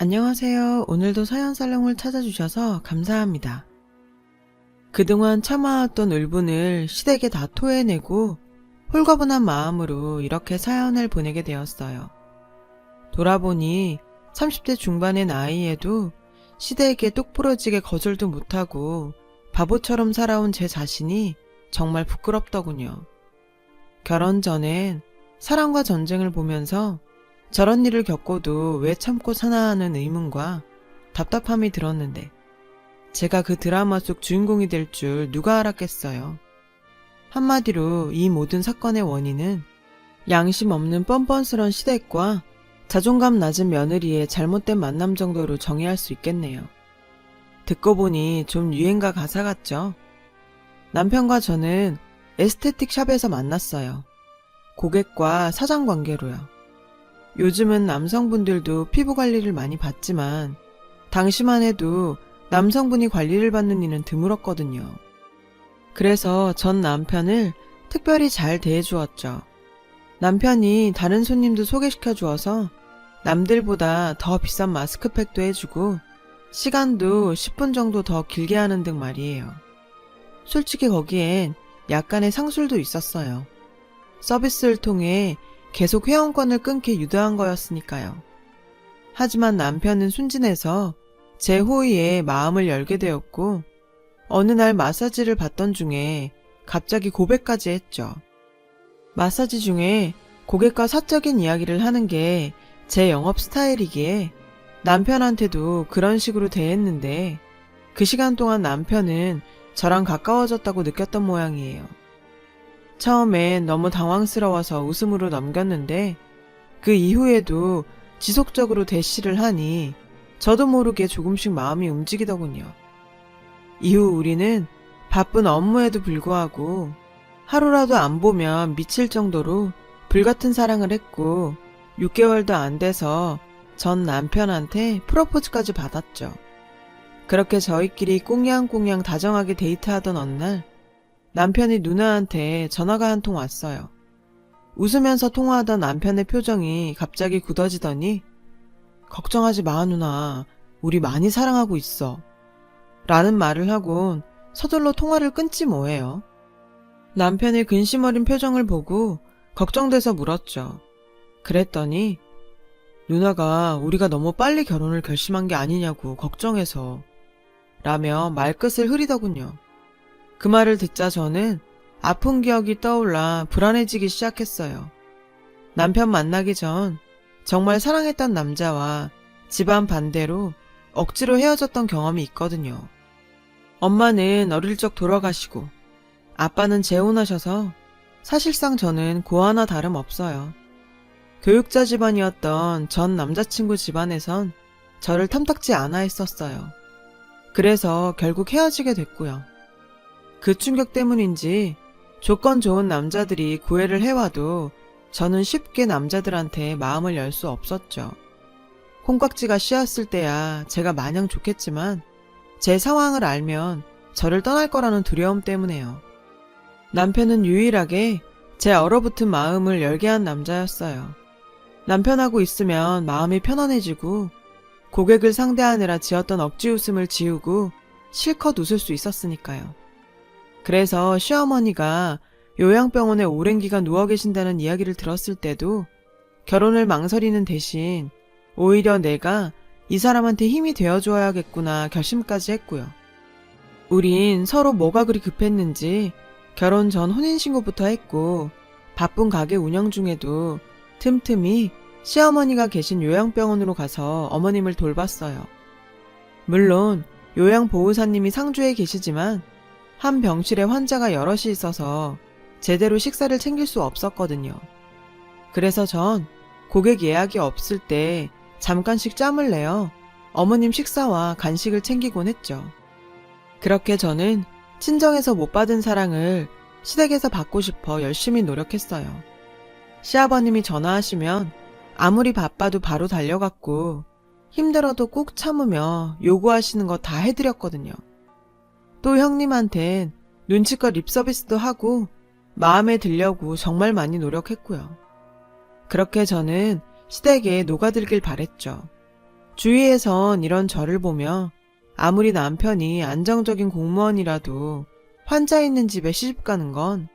안녕하세요. 오늘도 사연살롱을 찾아주셔서 감사합니다. 그동안 참아왔던 울분을 시댁에 다 토해내고 홀가분한 마음으로 이렇게 사연을 보내게 되었어요. 돌아보니 30대 중반의 나이에도 시댁에 똑부러지게 거절도 못하고 바보처럼 살아온 제 자신이 정말 부끄럽더군요. 결혼 전엔 사랑과 전쟁을 보면서 저런 일을 겪고도 왜 참고 사나 하는 의문과 답답함이 들었는데 제가 그 드라마 속 주인공이 될 줄 누가 알았겠어요. 한마디로 이 모든 사건의 원인은 양심 없는 뻔뻔스런 시댁과 자존감 낮은 며느리의 잘못된 만남 정도로 정의할 수 있겠네요. 듣고 보니 좀 유행가 가사 같죠? 남편과 저는 에스테틱 샵에서 만났어요. 고객과 사장 관계로요. 요즘은 남성분들도 피부 관리를 많이 받지만 당시만 해도 남성분이 관리를 받는 일은 드물었거든요. 그래서 전 남편을 특별히 잘 대해주었죠. 남편이 다른 손님도 소개시켜 주어서 남들보다 더 비싼 마스크팩도 해주고 시간도 10분 정도 더 길게 하는 등 말이에요. 솔직히 거기엔 약간의 상술도 있었어요. 서비스를 통해 계속 회원권을 끊게 유도한 거였으니까요. 하지만 남편은 순진해서 제 호의에 마음을 열게 되었고 어느 날 마사지를 받던 중에 갑자기 고백까지 했죠. 마사지 중에 고객과 사적인 이야기를 하는 게 제 영업 스타일이기에 남편한테도 그런 식으로 대했는데 그 시간 동안 남편은 저랑 가까워졌다고 느꼈던 모양이에요. 처음엔 너무 당황스러워서 웃음으로 넘겼는데 그 이후에도 지속적으로 대시를 하니 저도 모르게 조금씩 마음이 움직이더군요. 이후 우리는 바쁜 업무에도 불구하고 하루라도 안 보면 미칠 정도로 불같은 사랑을 했고 6개월도 안 돼서 전 남편한테 프로포즈까지 받았죠. 그렇게 저희끼리 꽁냥꽁냥 다정하게 데이트하던 어느 날 남편이 누나한테 전화가 한 통 왔어요. 웃으면서 통화하던 남편의 표정이 갑자기 굳어지더니 걱정하지 마 누나, 우리 많이 사랑하고 있어 라는 말을 하곤 서둘러 통화를 끊지 뭐예요. 남편의 근심 어린 표정을 보고 걱정돼서 물었죠. 그랬더니 누나가 우리가 너무 빨리 결혼을 결심한 게 아니냐고 걱정해서 라며 말끝을 흐리더군요. 그 말을 듣자 저는 아픈 기억이 떠올라 불안해지기 시작했어요. 남편 만나기 전 정말 사랑했던 남자와 집안 반대로 억지로 헤어졌던 경험이 있거든요. 엄마는 어릴 적 돌아가시고 아빠는 재혼하셔서 사실상 저는 고아나 다름없어요. 교육자 집안이었던 전 남자친구 집안에선 저를 탐탁지 않아 했었어요. 그래서 결국 헤어지게 됐고요. 그 충격 때문인지 조건 좋은 남자들이 구애를 해와도 저는 쉽게 남자들한테 마음을 열 수 없었죠. 콩깍지가 씌었을 때야 제가 마냥 좋겠지만 제 상황을 알면 저를 떠날 거라는 두려움 때문에요. 남편은 유일하게 제 얼어붙은 마음을 열게 한 남자였어요. 남편하고 있으면 마음이 편안해지고 고객을 상대하느라 지었던 억지 웃음을 지우고 실컷 웃을 수 있었으니까요. 그래서 시어머니가 요양병원에 오랜 기간 누워 계신다는 이야기를 들었을 때도 결혼을 망설이는 대신 오히려 내가 이 사람한테 힘이 되어줘야겠구나 결심까지 했고요. 우린 서로 뭐가 그리 급했는지 결혼 전 혼인신고부터 했고 바쁜 가게 운영 중에도 틈틈이 시어머니가 계신 요양병원으로 가서 어머님을 돌봤어요. 물론 요양보호사님이 상주에 계시지만 한 병실에 환자가 여럿이 있어서 제대로 식사를 챙길 수 없었거든요. 그래서 전 고객 예약이 없을 때 잠깐씩 짬을 내어 어머님 식사와 간식을 챙기곤 했죠. 그렇게 저는 친정에서 못 받은 사랑을 시댁에서 받고 싶어 열심히 노력했어요. 시아버님이 전화하시면 아무리 바빠도 바로 달려갔고 힘들어도 꾹 참으며 요구하시는 거 다 해드렸거든요. 또 형님한텐 눈치껏 립서비스도 하고 마음에 들려고 정말 많이 노력했고요. 그렇게 저는 시댁에 녹아들길 바랬죠. 주위에선 이런 저를 보며 아무리 남편이 안정적인 공무원이라도 환자 있는 집에 시집가는 건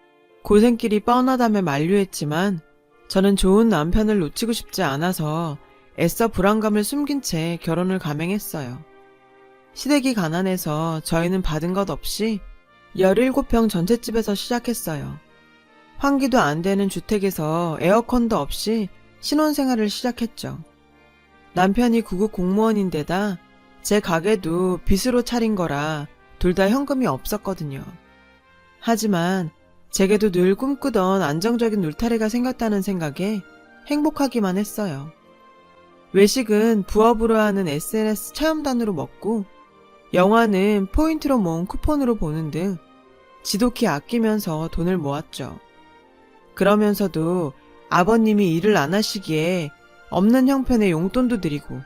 고생길이 뻔하다며 만류했지만 저는 좋은 남편을 놓치고 싶지 않아서 애써 불안감을 숨긴 채 결혼을 감행했어요. 시댁이 가난해서 저희는 받은 것 없이 17평 전셋집에서 시작했어요. 환기도 안 되는 주택에서 에어컨도 없이 신혼생활을 시작했죠. 남편이 구급 공무원인데다 제 가게도 빚으로 차린 거라 둘 다 현금이 없었거든요. 하지만 제게도 늘 꿈꾸던 안정적인 울타리가 생겼다는 생각에 행복하기만 했어요. 외식은 부업으로 하는 SNS 체험단으로 먹고 영화는 포인트로 모은 쿠폰으로 보는 등 지독히 아끼면서 돈을 모았죠. 그러면서도 아버님이 일을 안 하시기에 없는 형편에 용돈도 드리고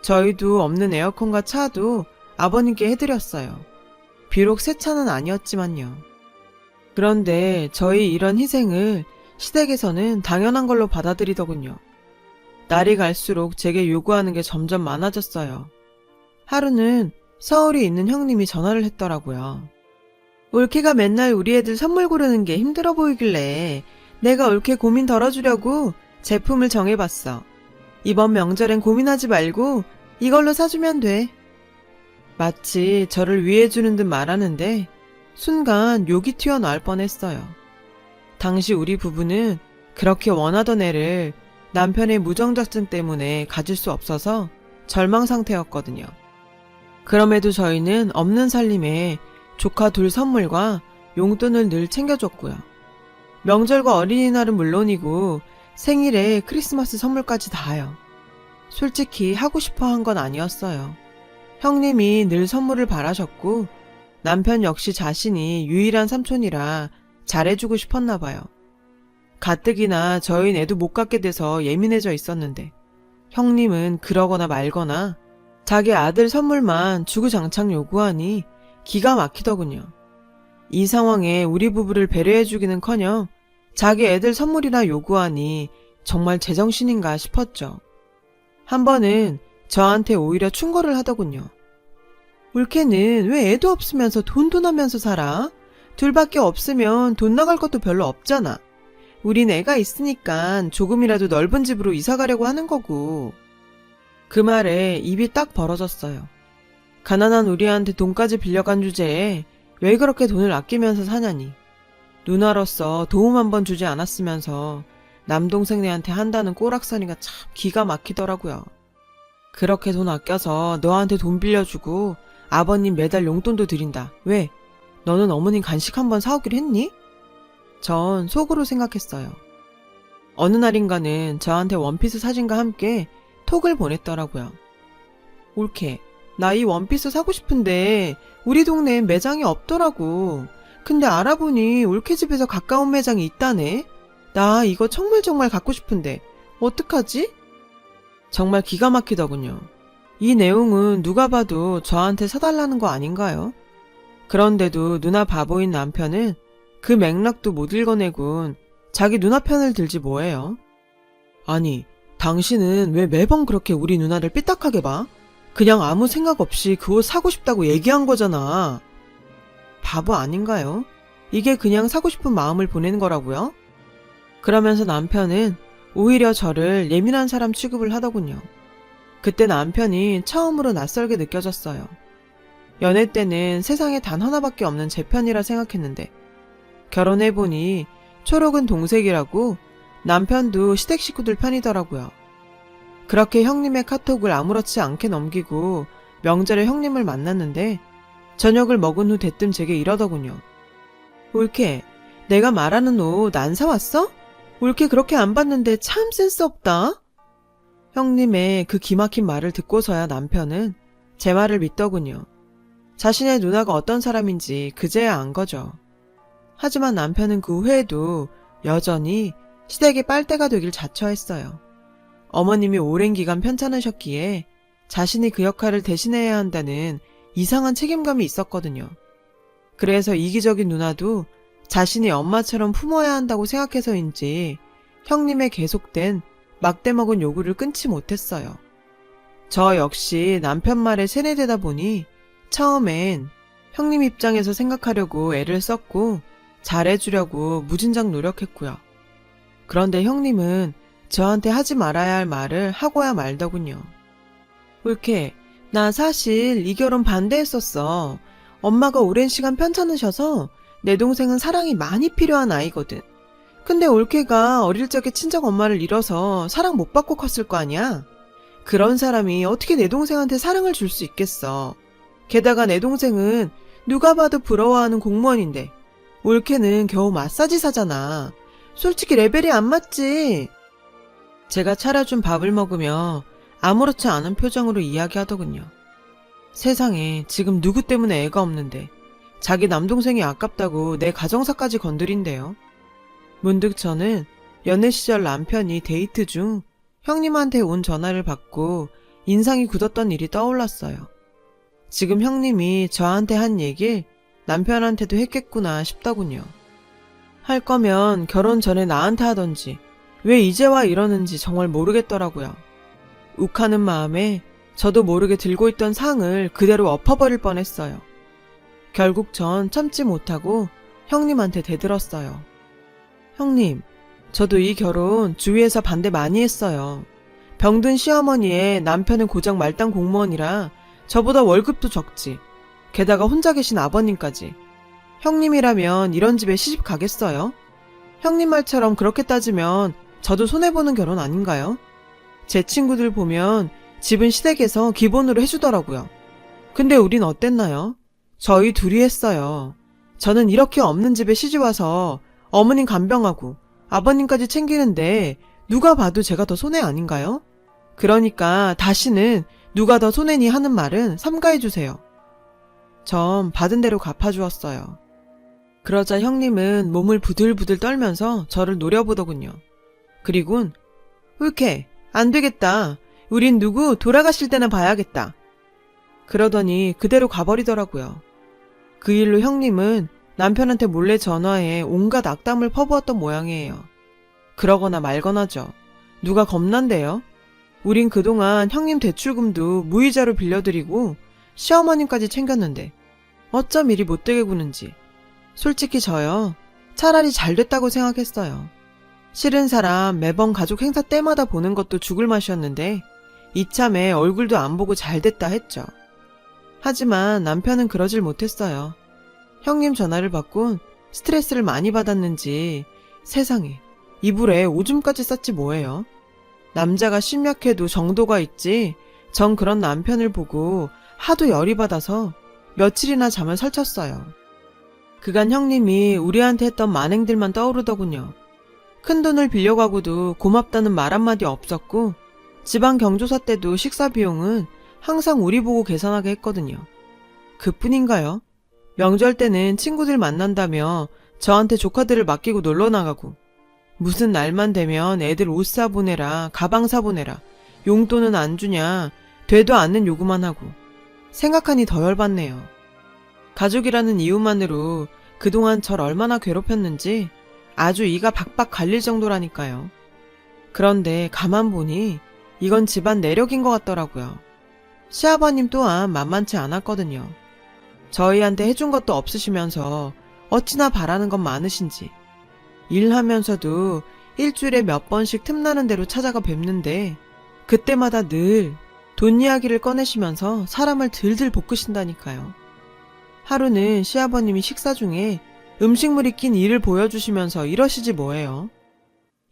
저희도 없는 에어컨과 차도 아버님께 해드렸어요. 비록 새 차는 아니었지만요. 그런데 저희 이런 희생을 시댁에서는 당연한 걸로 받아들이더군요. 날이 갈수록 제게 요구하는 게 점점 많아졌어요. 하루는 서울에 있는 형님이 전화를 했더라고요. 올케가 맨날 우리 애들 선물 고르는 게 힘들어 보이길래 내가 올케 고민 덜어주려고 제품을 정해봤어. 이번 명절엔 고민하지 말고 이걸로 사주면 돼. 마치 저를 위해주는 듯 말하는데 순간 욕이 튀어나올 뻔했어요. 당시 우리 부부는 그렇게 원하던 애를 남편의 무정자증 때문에 가질 수 없어서 절망 상태였거든요. 그럼에도 저희는 없는 살림에 조카 둘 선물과 용돈을 늘 챙겨줬고요. 명절과 어린이날은 물론이고 생일에 크리스마스 선물까지 다요. 솔직히 하고 싶어 한 건 아니었어요. 형님이 늘 선물을 바라셨고 남편 역시 자신이 유일한 삼촌이라 잘해주고 싶었나 봐요. 가뜩이나 저희 애도 못 갖게 돼서 예민해져 있었는데 형님은 그러거나 말거나 자기 아들 선물만 주구장창 요구하니 기가 막히더군요. 이 상황에 우리 부부를 배려해주기는커녕 자기 애들 선물이나 요구하니 정말 제정신인가 싶었죠. 한 번은 저한테 오히려 충고를 하더군요. 올케는 왜 애도 없으면서 돈도 나면서 살아? 둘밖에 없으면 돈 나갈 것도 별로 없잖아. 우린 애가 있으니까 조금이라도 넓은 집으로 이사 가려고 하는 거고. 그 말에 입이 딱 벌어졌어요. 가난한 우리한테 돈까지 빌려간 주제에 왜 그렇게 돈을 아끼면서 사냐니. 누나로서 도움 한 번 주지 않았으면서 남동생네한테 한다는 꼬락서니가 참 기가 막히더라고요. 그렇게 돈 아껴서 너한테 돈 빌려주고 아버님 매달 용돈도 드린다. 왜? 너는 어머님 간식 한번 사오기로 했니? 전 속으로 생각했어요. 어느 날인가는 저한테 원피스 사진과 함께 톡을 보냈더라고요. 올케, 나 이 원피스 사고 싶은데 우리 동네엔 매장이 없더라고. 근데 알아보니 올케 집에서 가까운 매장이 있다네. 나 이거 정말 갖고 싶은데 어떡하지? 정말 기가 막히더군요. 이 내용은 누가 봐도 저한테 사달라는 거 아닌가요? 그런데도 누나 바보인 남편은 그 맥락도 못 읽어내군 자기 누나 편을 들지 뭐예요? 아니, 당신은 왜 매번 그렇게 우리 누나를 삐딱하게 봐? 그냥 아무 생각 없이 그 옷 사고 싶다고 얘기한 거잖아. 바보 아닌가요? 이게 그냥 사고 싶은 마음을 보내는 거라고요? 그러면서 남편은 오히려 저를 예민한 사람 취급을 하더군요. 그때 남편이 처음으로 낯설게 느껴졌어요. 연애 때는 세상에 단 하나밖에 없는 제 편이라 생각했는데 결혼해보니 초록은 동색이라고 남편도 시댁 식구들 편이더라고요. 그렇게 형님의 카톡을 아무렇지 않게 넘기고 명절에 형님을 만났는데 저녁을 먹은 후 대뜸 제게 이러더군요. 올케, 내가 말하는 옷 안 사왔어? 올케 그렇게 안 봤는데 참 센스 없다. 형님의 그 기막힌 말을 듣고서야 남편은 제 말을 믿더군요. 자신의 누나가 어떤 사람인지 그제야 안 거죠. 하지만 남편은 그 후에도 여전히 시댁의 빨대가 되길 자처했어요. 어머님이 오랜 기간 편찮으셨기에 자신이 그 역할을 대신해야 한다는 이상한 책임감이 있었거든요. 그래서 이기적인 누나도 자신이 엄마처럼 품어야 한다고 생각해서인지 형님의 계속된 막대먹은 요구를 끊지 못했어요. 저 역시 남편 말에 세뇌되다 보니 처음엔 형님 입장에서 생각하려고 애를 썼고 잘해주려고 무진장 노력했고요. 그런데 형님은 저한테 하지 말아야 할 말을 하고야 말더군요. 올케, 나 사실 이 결혼 반대했었어. 엄마가 오랜 시간 편찮으셔서 내 동생은 사랑이 많이 필요한 아이거든. 근데 올케가 어릴 적에 친정 엄마를 잃어서 사랑 못 받고 컸을 거 아니야? 그런 사람이 어떻게 내 동생한테 사랑을 줄 수 있겠어. 게다가 내 동생은 누가 봐도 부러워하는 공무원인데 올케는 겨우 마사지사잖아. 솔직히 레벨이 안 맞지. 제가 차려준 밥을 먹으며 아무렇지 않은 표정으로 이야기하더군요. 세상에 지금 누구 때문에 애가 없는데 자기 남동생이 아깝다고 내 가정사까지 건드린대요. 문득 저는 연애 시절 남편이 데이트 중 형님한테 온 전화를 받고 인상이 굳었던 일이 떠올랐어요. 지금 형님이 저한테 한 얘길 남편한테도 했겠구나 싶더군요. 할 거면 결혼 전에 나한테 하던지 왜 이제 와 이러는지 정말 모르겠더라고요. 욱하는 마음에 저도 모르게 들고 있던 상을 그대로 엎어버릴 뻔했어요. 결국 전 참지 못하고 형님한테 대들었어요. 형님, 저도 이 결혼 주위에서 반대 많이 했어요. 병든 시어머니의 남편은 고작 말단 공무원이라 저보다 월급도 적지. 게다가 혼자 계신 아버님까지. 형님이라면 이런 집에 시집 가겠어요? 형님 말처럼 그렇게 따지면 저도 손해보는 결혼 아닌가요? 제 친구들 보면 집은 시댁에서 기본으로 해주더라고요. 근데 우린 어땠나요? 저희 둘이 했어요. 저는 이렇게 없는 집에 시집와서 어머님 간병하고 아버님까지 챙기는데 누가 봐도 제가 더 손해 아닌가요? 그러니까 다시는 누가 더 손해니 하는 말은 삼가해주세요. 전 받은 대로 갚아주었어요. 그러자 형님은 몸을 부들부들 떨면서 저를 노려보더군요. 그리곤 올케, 안 되겠다. 우린 누구 돌아가실 때나 봐야겠다. 그러더니 그대로 가버리더라고요. 그 일로 형님은 남편한테 몰래 전화해 온갖 악담을 퍼부었던 모양이에요. 그러거나 말거나죠. 누가 겁난대요? 우린 그동안 형님 대출금도 무이자로 빌려드리고 시어머님까지 챙겼는데 어쩜 이리 못되게 구는지. 솔직히 저요. 차라리 잘 됐다고 생각했어요. 싫은 사람 매번 가족 행사 때마다 보는 것도 죽을 맛이었는데 이참에 얼굴도 안 보고 잘 됐다 했죠. 하지만 남편은 그러질 못했어요. 형님 전화를 받곤 스트레스를 많이 받았는지 세상에 이불에 오줌까지 쌌지 뭐예요. 남자가 심약해도 정도가 있지 전 그런 남편을 보고 하도 열이 받아서 며칠이나 잠을 설쳤어요. 그간 형님이 우리한테 했던 만행들만 떠오르더군요. 큰돈을 빌려가고도 고맙다는 말 한마디 없었고 지방 경조사 때도 식사 비용은 항상 우리 보고 계산하게 했거든요. 그뿐인가요? 명절 때는 친구들 만난다며 저한테 조카들을 맡기고 놀러 나가고 무슨 날만 되면 애들 옷 사보내라, 가방 사보내라, 용돈은 안 주냐, 되도 않는 요구만 하고 생각하니 더 열받네요. 가족이라는 이유만으로 그동안 절 얼마나 괴롭혔는지 아주 이가 박박 갈릴 정도라니까요. 그런데 가만 보니 이건 집안 내력인 것 같더라고요. 시아버님 또한 만만치 않았거든요. 저희한테 해준 것도 없으시면서 어찌나 바라는 건 많으신지. 일하면서도 일주일에 몇 번씩 틈나는 대로 찾아가 뵙는데 그때마다 늘 돈 이야기를 꺼내시면서 사람을 들들 볶으신다니까요. 하루는 시아버님이 식사 중에 음식물이 낀 이를 보여주시면서 이러시지 뭐예요.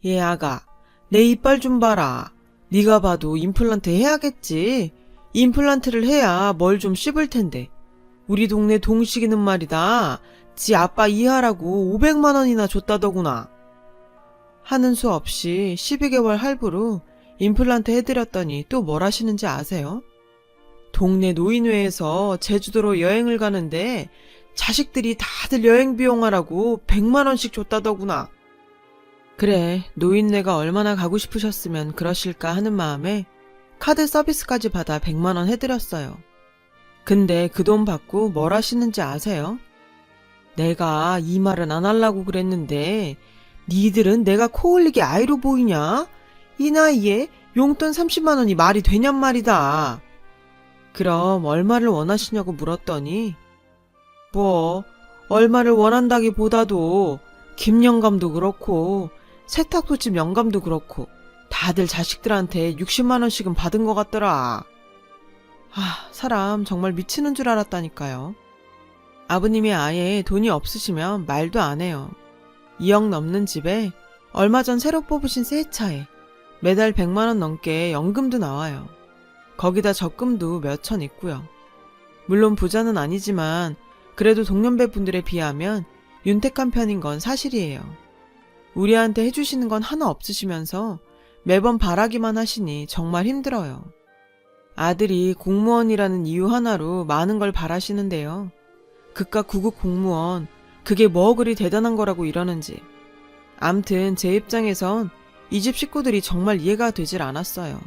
얘 아가, 내 이빨 좀 봐라. 네가 봐도 임플란트 해야겠지. 임플란트를 해야 뭘 좀 씹을 텐데. 우리 동네 동식이는 말이다. 지 아빠 이하라고 500만 원이나 줬다더구나. 하는 수 없이 12개월 할부로 임플란트 해드렸더니 또 뭘 하시는지 아세요? 동네 노인회에서 제주도로 여행을 가는데 자식들이 다들 여행 비용하라고 100만 원씩 줬다더구나. 그래, 노인네가 얼마나 가고 싶으셨으면 그러실까 하는 마음에 카드 서비스까지 받아 100만 원 해드렸어요. 근데 그 돈 받고 뭘 하시는지 아세요? 내가 이 말은 안 하려고 그랬는데 니들은 내가 코 흘리게 아이로 보이냐? 이 나이에 용돈 30만 원이 말이 되냔 말이다. 그럼 얼마를 원하시냐고 물었더니 뭐 얼마를 원한다기보다도 김영감도 그렇고 세탁소집 영감도 그렇고 다들 자식들한테 60만 원씩은 받은 것 같더라. 사람 정말 미치는 줄 알았다니까요. 아버님이 아예 돈이 없으시면 말도 안 해요. 2억 넘는 집에 얼마 전 새로 뽑으신 새 차에 매달 100만 원 넘게 연금도 나와요. 거기다 적금도 몇천 있고요. 물론 부자는 아니지만 그래도 동년배 분들에 비하면 윤택한 편인 건 사실이에요. 우리한테 해주시는 건 하나 없으시면서 매번 바라기만 하시니 정말 힘들어요. 아들이 공무원이라는 이유 하나로 많은 걸 바라시는데요. 그깟 구급 공무원, 그게 뭐 그리 대단한 거라고 이러는지. 암튼 제 입장에선 이 집 식구들이 정말 이해가 되질 않았어요.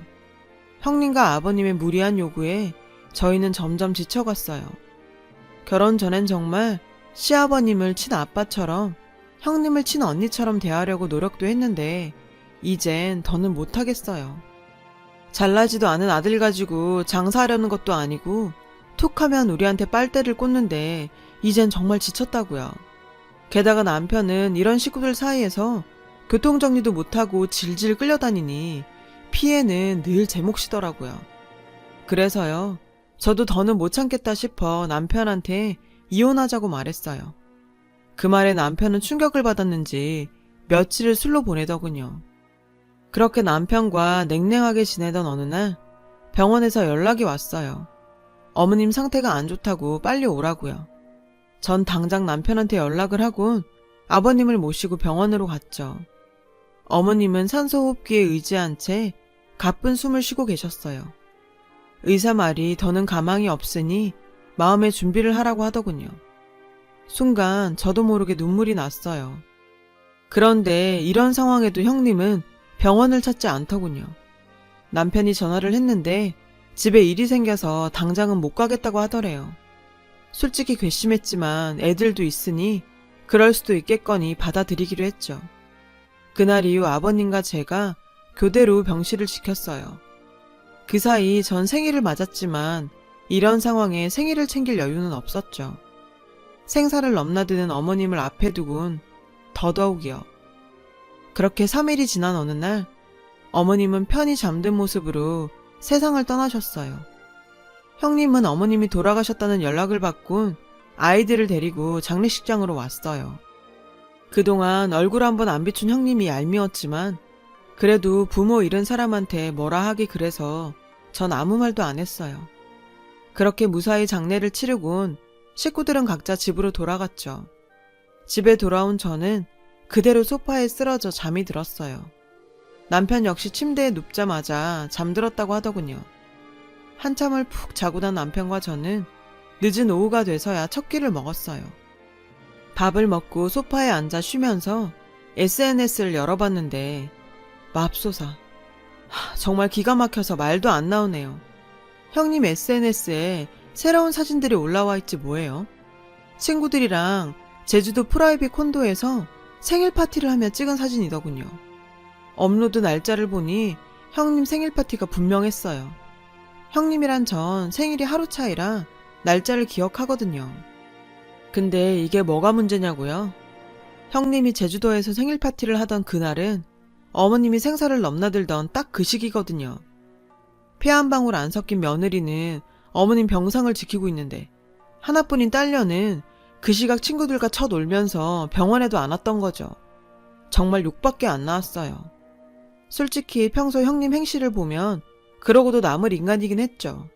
형님과 아버님의 무리한 요구에 저희는 점점 지쳐갔어요. 결혼 전엔 정말 시아버님을 친아빠처럼 형님을 친언니처럼 대하려고 노력도 했는데 이젠 더는 못하겠어요. 잘나지도 않은 아들 가지고 장사하려는 것도 아니고 툭하면 우리한테 빨대를 꽂는데 이젠 정말 지쳤다고요. 게다가 남편은 이런 식구들 사이에서 교통정리도 못하고 질질 끌려다니니 피해는 늘 제 몫이더라고요. 그래서요, 저도 더는 못 참겠다 싶어 남편한테 이혼하자고 말했어요. 그 말에 남편은 충격을 받았는지 며칠을 술로 보내더군요. 그렇게 남편과 냉랭하게 지내던 어느 날 병원에서 연락이 왔어요. 어머님 상태가 안 좋다고 빨리 오라고요. 전 당장 남편한테 연락을 하곤 아버님을 모시고 병원으로 갔죠. 어머님은 산소호흡기에 의지한 채 가쁜 숨을 쉬고 계셨어요. 의사 말이 더는 가망이 없으니 마음의 준비를 하라고 하더군요. 순간 저도 모르게 눈물이 났어요. 그런데 이런 상황에도 형님은 병원을 찾지 않더군요. 남편이 전화를 했는데 집에 일이 생겨서 당장은 못 가겠다고 하더래요. 솔직히 괘씸했지만 애들도 있으니 그럴 수도 있겠거니 받아들이기로 했죠. 그날 이후 아버님과 제가 교대로 병실을 지켰어요. 그 사이 전 생일을 맞았지만 이런 상황에 생일을 챙길 여유는 없었죠. 생사를 넘나드는 어머님을 앞에 두곤 더더욱이요. 그렇게 3일이 지난 어느 날 어머님은 편히 잠든 모습으로 세상을 떠나셨어요. 형님은 어머님이 돌아가셨다는 연락을 받곤 아이들을 데리고 장례식장으로 왔어요. 그동안 얼굴 한번 안 비춘 형님이 얄미웠지만 그래도 부모 잃은 사람한테 뭐라 하기 그래서 전 아무 말도 안 했어요. 그렇게 무사히 장례를 치르곤 식구들은 각자 집으로 돌아갔죠. 집에 돌아온 저는 그대로 소파에 쓰러져 잠이 들었어요. 남편 역시 침대에 눕자마자 잠들었다고 하더군요. 한참을 푹 자고 난 남편과 저는 늦은 오후가 돼서야 첫 끼를 먹었어요. 밥을 먹고 소파에 앉아 쉬면서 SNS를 열어봤는데 맙소사. 정말 기가 막혀서 말도 안 나오네요. 형님 SNS에 새로운 사진들이 올라와 있지 뭐예요. 친구들이랑 제주도 프라이빗 콘도에서 생일 파티를 하며 찍은 사진이더군요. 업로드 날짜를 보니 형님 생일 파티가 분명했어요. 형님이란 전 생일이 하루 차이라 날짜를 기억하거든요. 근데 이게 뭐가 문제냐고요? 형님이 제주도에서 생일 파티를 하던 그날은 어머님이 생사를 넘나들던 딱 그 시기거든요. 피 한 방울 안 섞인 며느리는 어머님 병상을 지키고 있는데 하나뿐인 딸녀는 그 시각 친구들과 쳐놀면서 병원에도 안 왔던 거죠. 정말 욕밖에 안 나왔어요. 솔직히 평소 형님 행실을 보면 그러고도 남을 인간이긴 했죠.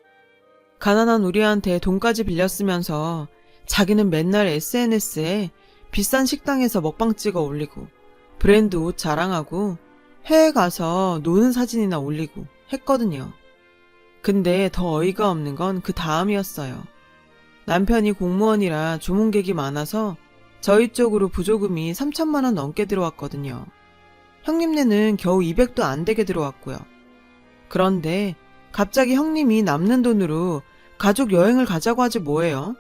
가난한 우리한테 돈까지 빌렸으면서 자기는 맨날 SNS에 비싼 식당에서 먹방 찍어 올리고 브랜드 옷 자랑하고 해외 가서 노는 사진이나 올리고 했거든요. 근데 더 어이가 없는 건 그 다음이었어요. 남편이 공무원이라 조문객이 많아서 저희 쪽으로 부조금이 3천만 원 넘게 들어왔거든요. 형님네는 겨우 200도 안 되게 들어왔고요. 그런데 갑자기 형님이 남는 돈으로 가족 여행을 가자고 하지 뭐예요?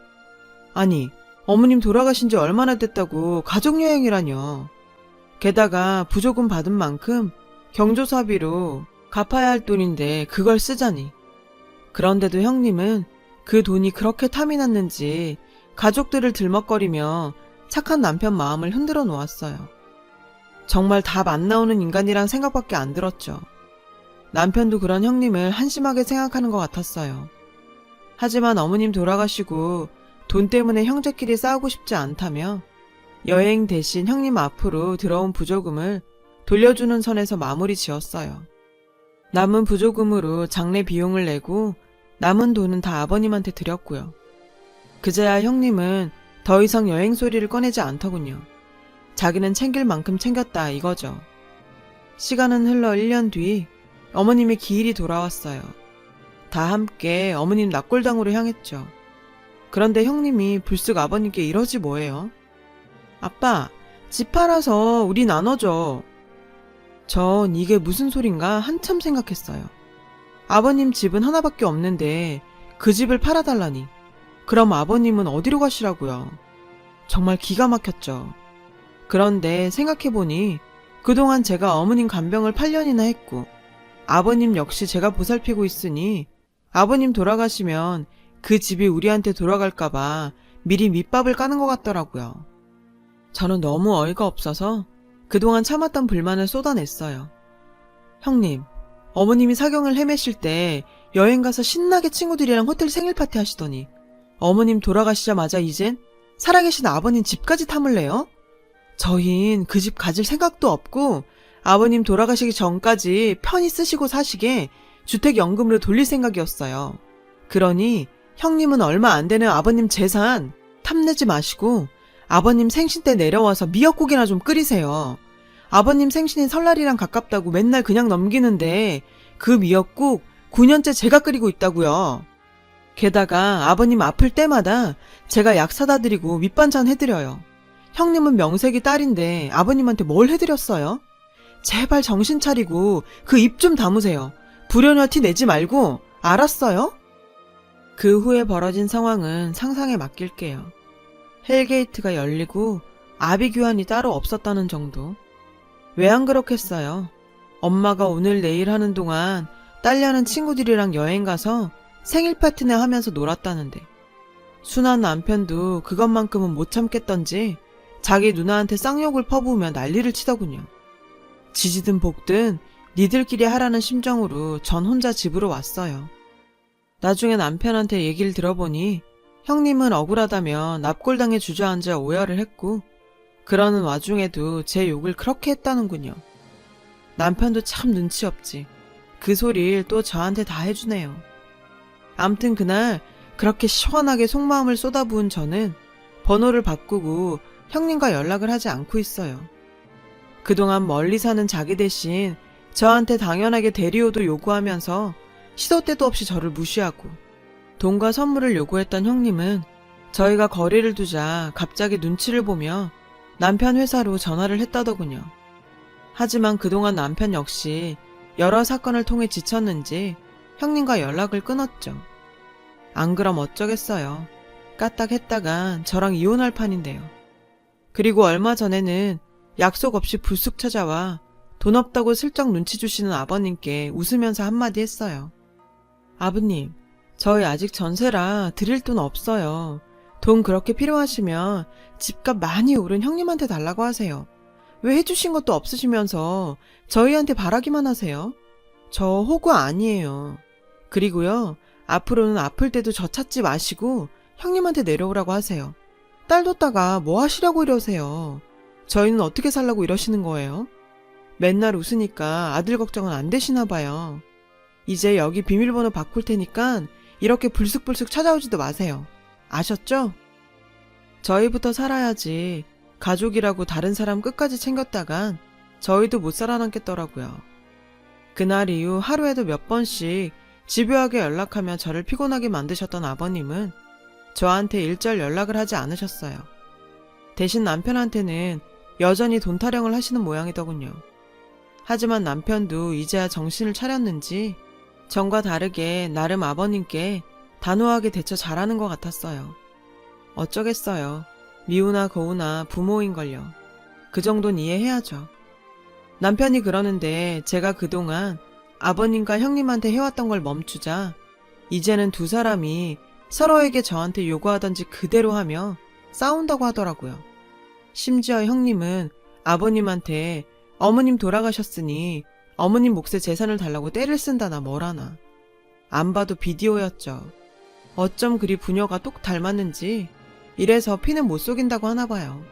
아니, 어머님 돌아가신 지 얼마나 됐다고 가족 여행이라뇨. 게다가 부조금 받은 만큼 경조사비로 갚아야 할 돈인데 그걸 쓰자니. 그런데도 형님은 그 돈이 그렇게 탐이 났는지 가족들을 들먹거리며 착한 남편 마음을 흔들어 놓았어요. 정말 다 맛나오는 인간이란 생각밖에 안 들었죠. 남편도 그런 형님을 한심하게 생각하는 것 같았어요. 하지만 어머님 돌아가시고 돈 때문에 형제끼리 싸우고 싶지 않다며 여행 대신 형님 앞으로 들어온 부조금을 돌려주는 선에서 마무리 지었어요. 남은 부조금으로 장례 비용을 내고 남은 돈은 다 아버님한테 드렸고요. 그제야 형님은 더 이상 여행 소리를 꺼내지 않더군요. 자기는 챙길 만큼 챙겼다 이거죠. 시간은 흘러 1년 뒤 어머님의 기일이 돌아왔어요. 다 함께 어머님 납골당으로 향했죠. 그런데 형님이 불쑥 아버님께 이러지 뭐예요? 아빠, 집 팔아서 우리 나눠줘. 전 이게 무슨 소린가 한참 생각했어요. 아버님 집은 하나밖에 없는데 그 집을 팔아달라니. 그럼 아버님은 어디로 가시라고요? 정말 기가 막혔죠. 그런데 생각해보니 그동안 제가 어머님 간병을 8년이나 했고 아버님 역시 제가 보살피고 있으니 아버님 돌아가시면 그 집이 우리한테 돌아갈까봐 미리 밑밥을 까는 것 같더라고요. 저는 너무 어이가 없어서 그동안 참았던 불만을 쏟아냈어요. 형님, 어머님이 사경을 헤매실 때 여행 가서 신나게 친구들이랑 호텔 생일 파티 하시더니 어머님 돌아가시자마자 이젠 살아계신 아버님 집까지 탐을래요? 저흰 그 집 가질 생각도 없고 아버님 돌아가시기 전까지 편히 쓰시고 사시게 주택연금으로 돌릴 생각이었어요. 그러니 형님은 얼마 안 되는 아버님 재산 탐내지 마시고 아버님 생신 때 내려와서 미역국이나 좀 끓이세요. 아버님 생신이 설날이랑 가깝다고 맨날 그냥 넘기는데 그 미역국 9년째 제가 끓이고 있다고요. 게다가 아버님 아플 때마다 제가 약 사다 드리고 밑반찬 해드려요. 형님은 명색이 딸인데 아버님한테 뭘 해드렸어요? 제발 정신 차리고 그 입 좀 다무세요. 불효녀 티 내지 말고. 알았어요? 그 후에 벌어진 상황은 상상에 맡길게요. 헬게이트가 열리고 아비규환이 따로 없었다는 정도. 왜 안 그렇겠어요? 엄마가 오늘 내일 하는 동안 딸려는 친구들이랑 여행 가서 생일 파티나 하면서 놀았다는데 순한 남편도 그것만큼은 못 참겠던지 자기 누나한테 쌍욕을 퍼부으며 난리를 치더군요. 지지든 볶든 니들끼리 하라는 심정으로 전 혼자 집으로 왔어요. 나중에 남편한테 얘기를 들어보니 형님은 억울하다며 납골당에 주저앉아 오열을 했고 그러는 와중에도 제 욕을 그렇게 했다는군요. 남편도 참 눈치 없지. 그 소리를 또 저한테 다 해주네요. 암튼 그날 그렇게 시원하게 속마음을 쏟아부은 저는 번호를 바꾸고 형님과 연락을 하지 않고 있어요. 그동안 멀리 사는 자기 대신 저한테 당연하게 대리오도 요구하면서 시도 때도 없이 저를 무시하고 돈과 선물을 요구했던 형님은 저희가 거리를 두자 갑자기 눈치를 보며 남편 회사로 전화를 했다더군요. 하지만 그동안 남편 역시 여러 사건을 통해 지쳤는지 형님과 연락을 끊었죠. 안 그럼 어쩌겠어요. 까딱했다간 저랑 이혼할 판인데요. 그리고 얼마 전에는 약속 없이 불쑥 찾아와 돈 없다고 슬쩍 눈치 주시는 아버님께 웃으면서 한마디 했어요. 아버님, 저희 아직 전세라 드릴 돈 없어요. 돈 그렇게 필요하시면 집값 많이 오른 형님한테 달라고 하세요. 왜 해주신 것도 없으시면서 저희한테 바라기만 하세요? 저 호구 아니에요. 그리고요, 앞으로는 아플 때도 저 찾지 마시고 형님한테 내려오라고 하세요. 딸 뒀다가 뭐 하시려고 이러세요? 저희는 어떻게 살라고 이러시는 거예요? 맨날 웃으니까 아들 걱정은 안 되시나 봐요. 이제 여기 비밀번호 바꿀 테니까 이렇게 불쑥불쑥 찾아오지도 마세요. 아셨죠? 저희부터 살아야지 가족이라고 다른 사람 끝까지 챙겼다간 저희도 못 살아남겠더라고요. 그날 이후 하루에도 몇 번씩 집요하게 연락하며 저를 피곤하게 만드셨던 아버님은 저한테 일절 연락을 하지 않으셨어요. 대신 남편한테는 여전히 돈 타령을 하시는 모양이더군요. 하지만 남편도 이제야 정신을 차렸는지 전과 다르게 나름 아버님께 단호하게 대처 잘하는 것 같았어요. 어쩌겠어요. 미우나 고우나 부모인걸요. 그 정도는 이해해야죠. 남편이 그러는데 제가 그동안 아버님과 형님한테 해왔던 걸 멈추자 이제는 두 사람이 서로에게 저한테 요구하던지 그대로 하며 싸운다고 하더라고요. 심지어 형님은 아버님한테 어머님 돌아가셨으니 어머님 몫의 재산을 달라고 떼를 쓴다나 뭐라나. 안 봐도 비디오였죠. 어쩜 그리 부녀가 똑 닮았는지 이래서 피는 못 속인다고 하나 봐요.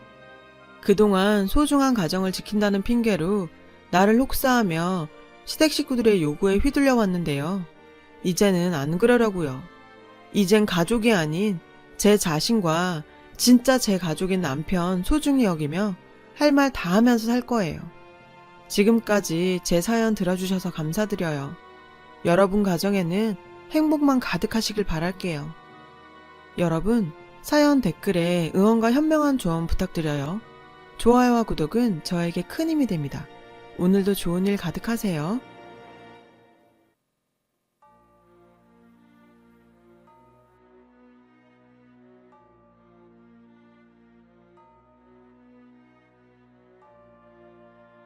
그동안 소중한 가정을 지킨다는 핑계로 나를 혹사하며 시댁 식구들의 요구에 휘둘려 왔는데요. 이제는 안 그러려고요. 이젠 가족이 아닌 제 자신과 진짜 제 가족인 남편 소중히 여기며 할 말 다 하면서 살 거예요. 지금까지 제 사연 들어주셔서 감사드려요. 여러분 가정에는 행복만 가득하시길 바랄게요. 여러분, 사연 댓글에 응원과 현명한 조언 부탁드려요. 좋아요와 구독은 저에게 큰 힘이 됩니다. 오늘도 좋은 일 가득하세요.